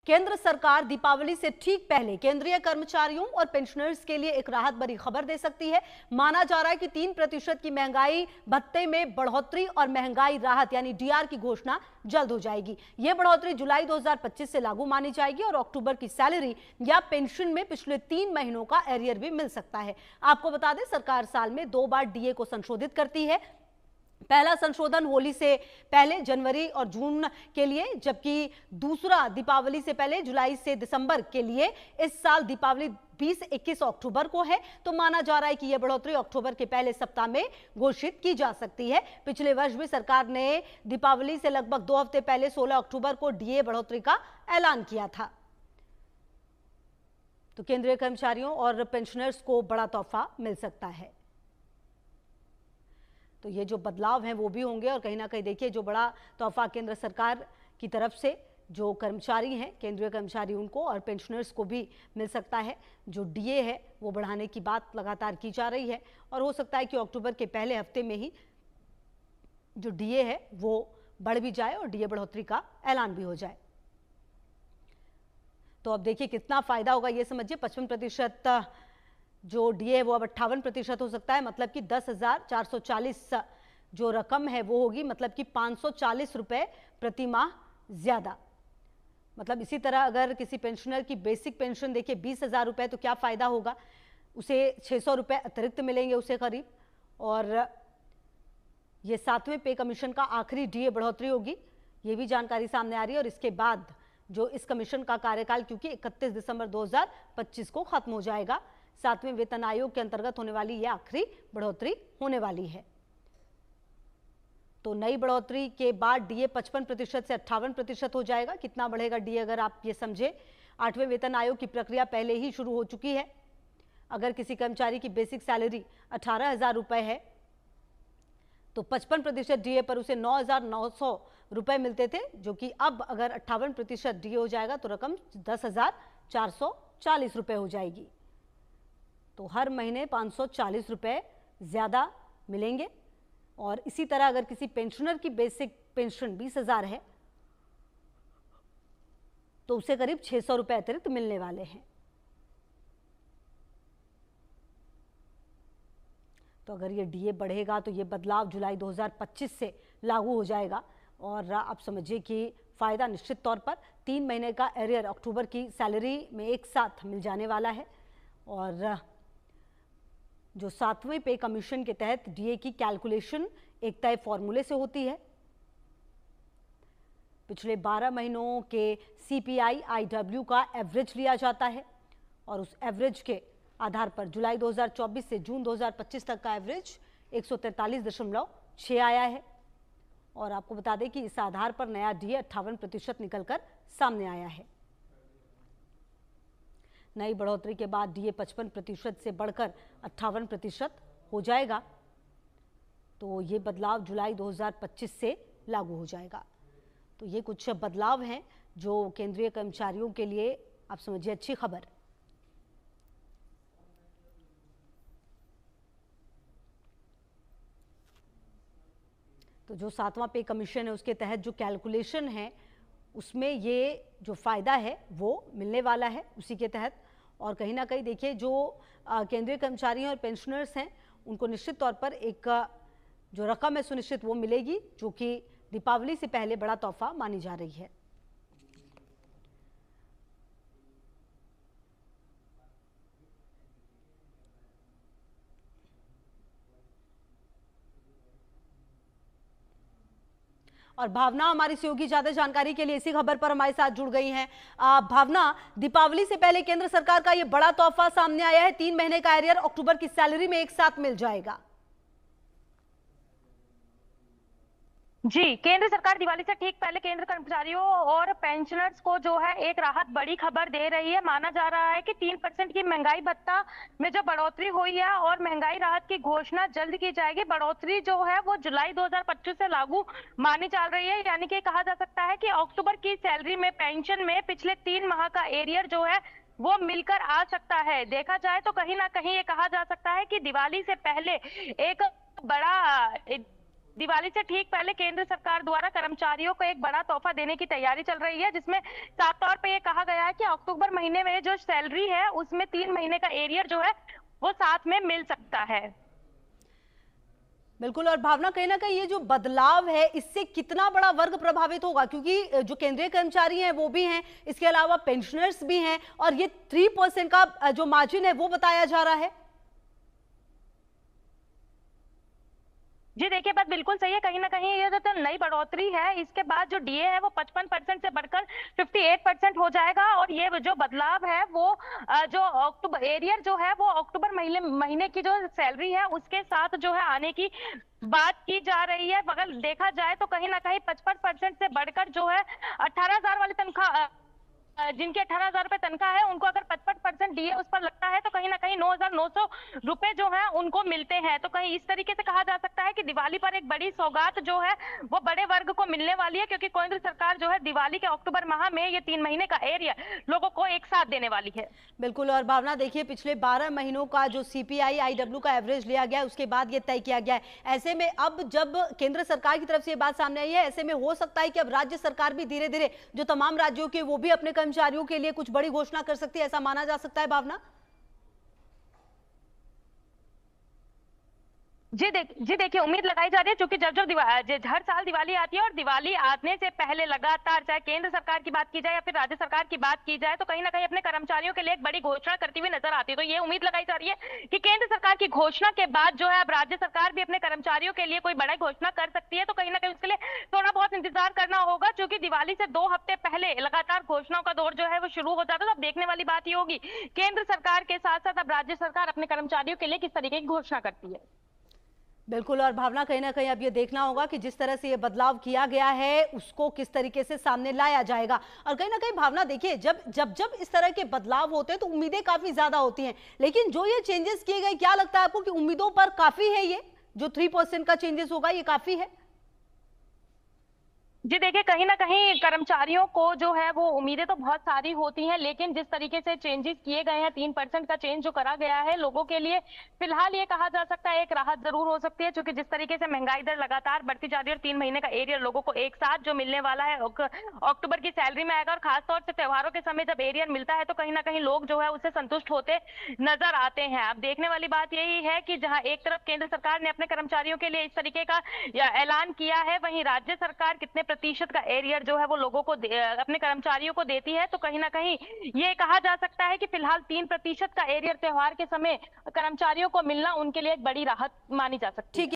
केंद्र सरकार दीपावली से ठीक पहले केंद्रीय कर्मचारियों और पेंशनर्स के लिए एक राहत भरी खबर दे सकती है। माना जा रहा है कि 3% की महंगाई भत्ते में बढ़ोतरी और महंगाई राहत यानी डीआर की घोषणा जल्द हो जाएगी। यह बढ़ोतरी जुलाई 2025 से लागू मानी जाएगी और अक्टूबर की सैलरी या पेंशन में पिछले 3 महीनों का एरियर भी मिल सकता है। आपको बता दें, सरकार साल में 2 बार डीए को संशोधित करती है। पहला संशोधन होली से पहले जनवरी और जून के लिए, जबकि दूसरा दीपावली से पहले जुलाई से दिसंबर के लिए। इस साल दीपावली 20-21 अक्टूबर को है, तो माना जा रहा है कि यह बढ़ोतरी अक्टूबर के पहले सप्ताह में घोषित की जा सकती है। पिछले वर्ष भी सरकार ने दीपावली से लगभग 2 हफ्ते पहले 16 अक्टूबर को डीए बढ़ोतरी का ऐलान किया था। तो केंद्रीय कर्मचारियों और पेंशनर्स को बड़ा तोहफा मिल सकता है। तो ये जो बदलाव हैं वो भी होंगे और कहीं ना कहीं देखिए, जो बड़ा तोहफा केंद्र सरकार की तरफ से जो कर्मचारी हैं, केंद्रीय कर्मचारी, उनको और पेंशनर्स को भी मिल सकता है। जो डीए है वो बढ़ाने की बात लगातार की जा रही है और हो सकता है कि अक्टूबर के पहले हफ्ते में ही जो डीए है वो बढ़ भी जाए और डीए बढ़ोतरी का ऐलान भी हो जाए। तो अब देखिए कितना फायदा होगा ये समझिए। 55% जो डीए है वो अब 58% हो सकता है, मतलब कि 10,440 जो रकम है वो होगी, मतलब कि 540 रुपए प्रति माह ज्यादा। मतलब इसी तरह अगर किसी पेंशनर की बेसिक पेंशन देखिए 20,000 रुपए, तो क्या फायदा होगा, उसे 600 रुपए अतिरिक्त मिलेंगे उसे करीब। और ये 7वें पे कमीशन का आखिरी डीए बढ़ोतरी होगी, ये भी जानकारी सामने आ रही है। और इसके बाद जो इस कमीशन का कार्यकाल, क्योंकि 31 दिसंबर 2025 को खत्म हो जाएगा, 7वें वेतन आयोग के अंतर्गत होने वाली यह आखिरी बढ़ोतरी होने वाली है। तो नई बढ़ोतरी के बाद डीए 55% से 58% हो जाएगा। कितना बढ़ेगा डीए, अगर आप ये समझे, 8वें वेतन आयोग की प्रक्रिया पहले ही शुरू हो चुकी है। अगर किसी कर्मचारी की बेसिक सैलरी 18,000 रुपए है तो 55% डीए पर उसे 9,900 रुपए मिलते थे, जो कि अब अगर 58% डीए हो जाएगा तो रकम 10,440 रुपए हो जाएगी। तो हर महीने 540 रुपए ज्यादा मिलेंगे। और इसी तरह अगर किसी पेंशनर की बेसिक पेंशन 20,000 है तो उसे करीब 600 रुपए अतिरिक्त मिलने वाले हैं। तो अगर ये डीए बढ़ेगा तो ये बदलाव जुलाई 2025 से लागू हो जाएगा। और आप समझिए कि फायदा निश्चित तौर पर 3 महीने का एरियर अक्टूबर की सैलरी में एक साथ मिल जाने वाला है। और जो 7वें पे कमीशन के तहत डीए की कैलकुलेशन एक तय फॉर्मूले से होती है। पिछले 12 महीनों के सीपीआई आईडब्ल्यू का एवरेज लिया जाता है और उस एवरेज के आधार पर जुलाई 2024 से जून 2025 तक का एवरेज 143.6 आया है। और आपको बता दें कि इस आधार पर नया डीए 58% निकलकर सामने आया है। नई बढ़ोतरी के बाद डीए 55% से बढ़कर 58% हो जाएगा। तो ये बदलाव जुलाई 2025 से लागू हो जाएगा। तो ये कुछ बदलाव हैं जो केंद्रीय कर्मचारियों के लिए, आप समझिए, अच्छी खबर। तो जो 7वां पे कमीशन है उसके तहत जो कैलकुलेशन है उसमें ये जो फायदा है वो मिलने वाला है उसी के तहत। और कहीं ना कहीं देखिए, जो केंद्रीय कर्मचारी और पेंशनर्स हैं उनको निश्चित तौर पर एक जो रकम है सुनिश्चित वो मिलेगी, जो कि दीपावली से पहले बड़ा तोहफा मानी जा रही है। और भावना हमारी सहयोगी ज्यादा जानकारी के लिए इसी खबर पर हमारे साथ जुड़ गई हैं। भावना, दीपावली से पहले केंद्र सरकार का ये बड़ा तोहफा सामने आया है, 3 महीने का एरियर अक्टूबर की सैलरी में एक साथ मिल जाएगा। जी, केंद्र सरकार दिवाली से ठीक पहले केंद्र कर्मचारियों और पेंशनर्स को जो है एक राहत बड़ी खबर दे रही है। माना जा रहा है कि 3% की महंगाई भत्ता में जो बढ़ोतरी हुई है और महंगाई राहत की घोषणा जल्द की जाएगी। बढ़ोतरी जो है वो जुलाई 2025 से लागू मानी चल रही है, यानी कि कहा जा सकता है कि अक्टूबर की सैलरी में, पेंशन में पिछले 3 माह का एरियर जो है वो मिलकर आ सकता है। देखा जाए तो कहीं ना कहीं ये कहा जा सकता है कि दिवाली से पहले एक बड़ा दिवाली से ठीक पहले केंद्र सरकार द्वारा कर्मचारियों को एक बड़ा तोहफा देने की तैयारी चल रही है, जिसमें साफ तौर पे ये कहा गया है कि अक्टूबर महीने में जो सैलरी है उसमें 3 महीने का एरियर जो है वो साथ में मिल सकता है। बिल्कुल। और भावना, कहीं ना कहीं ये जो बदलाव है इससे कितना बड़ा वर्ग प्रभावित होगा, क्योंकि जो केंद्रीय कर्मचारी हैं वो भी हैं, इसके अलावा पेंशनर्स भी हैं, और ये 3% का जो मार्जिन है वो बताया जा रहा है। जी देखिए, बात बिल्कुल सही है। कहीं ना कहीं ये जो नई बढ़ोतरी है, इसके बाद जो डीए है वो 55% से बढ़कर 58% हो जाएगा, और ये जो बदलाव है वो जो अक्टूबर एरियर जो है वो अक्टूबर महीने की जो सैलरी है उसके साथ जो है आने की बात की जा रही है। अगर देखा जाए तो कहीं ना कहीं 55% से बढ़कर जो है 18,000 वाली तनख्वाह, जिनके 18,000 रुपए तनख्वाह है, उनको अगर 55% डीए उस पर लगता है तो कहीं ना कहीं 9,900 रुपए जो है उनको मिलते हैं। तो कहीं इस तरीके से कहा जा सकता है कि दिवाली पर एक बड़ी सौगात जो है वो बड़े वर्ग को मिलने वाली है, क्योंकि केंद्र सरकार जो है दिवाली के अक्टूबर माह में ये 3 महीने का एरिया लोगों को एक साथ देने वाली है। बिल्कुल। और भावना देखिए, पिछले 12 महीनों का जो सीपीआई आईडब्ल्यू का एवरेज लिया गया है उसके बाद ये तय किया गया है। ऐसे में अब जब केंद्र सरकार की तरफ से ये बात सामने आई है, ऐसे में हो सकता है कि अब राज्य सरकार भी धीरे धीरे जो तमाम राज्यों के वो भी अपने कर्मचारियों के लिए कुछ बड़ी घोषणा कर सकती है, ऐसा माना जा सकता है भावना? जी देखिए, उम्मीद लगाई जा रही है, क्योंकि जब हर साल दिवाली आती है और दिवाली आने से पहले लगातार चाहे केंद्र सरकार की बात की जाए या फिर राज्य सरकार की बात की जाए तो कहीं ना कहीं अपने कर्मचारियों के लिए एक बड़ी घोषणा करती हुई नजर आती है। तो ये उम्मीद लगाई जा रही है कि केंद्र सरकार की घोषणा के बाद जो है अब राज्य सरकार भी अपने कर्मचारियों के लिए कोई बड़ी घोषणा कर सकती है। तो कहीं ना कहीं उसके लिए थोड़ा बहुत इंतजार करना होगा, क्योंकि दिवाली से 2 हफ्ते पहले लगातार घोषणाओं का दौर जो है वो शुरू हो जाता है। तो अब देखने वाली बात ये होगी केंद्र सरकार के साथ साथ अब राज्य सरकार अपने कर्मचारियों के लिए किस तरीके की घोषणा करती है। बिल्कुल। और भावना, कहीं ना कहीं अब ये देखना होगा कि जिस तरह से ये बदलाव किया गया है उसको किस तरीके से सामने लाया जाएगा। और कहीं ना कहीं भावना देखिए, जब जब जब इस तरह के बदलाव होते हैं तो उम्मीदें काफी ज्यादा होती हैं, लेकिन जो ये चेंजेस किए गए, क्या लगता है आपको कि उम्मीदों पर काफी है? ये जो 3% का चेंजेस होगा ये काफी है? जी देखिए, कहीं ना कहीं कर्मचारियों को जो है वो उम्मीदें तो बहुत सारी होती हैं, लेकिन जिस तरीके से चेंजेस किए गए हैं, 3% का चेंज जो करा गया है लोगों के लिए, फिलहाल ये कहा जा सकता है एक राहत जरूर हो सकती है, क्योंकि जिस तरीके से महंगाई दर लगातार बढ़ती जा रही है और 3 महीने का एरियर लोगों को एक साथ जो मिलने वाला है अक्टूबर की सैलरी में आएगा, और खासतौर से त्योहारों के समय जब एरियर मिलता है तो कहीं ना कहीं लोग जो है उससे संतुष्ट होते नजर आते हैं। अब देखने वाली बात यही है कि जहां एक तरफ केंद्र सरकार ने अपने कर्मचारियों के लिए इस तरीके का ऐलान किया है, वहीं राज्य सरकार कितने प्रतिशत का एरियर जो है वो लोगों को अपने कर्मचारियों को देती है। तो कहीं ना कहीं ये कहा जा सकता है कि फिलहाल 3% का एरियर त्योहार के समय कर्मचारियों को मिलना उनके लिए एक बड़ी राहत मानी जा सकती है।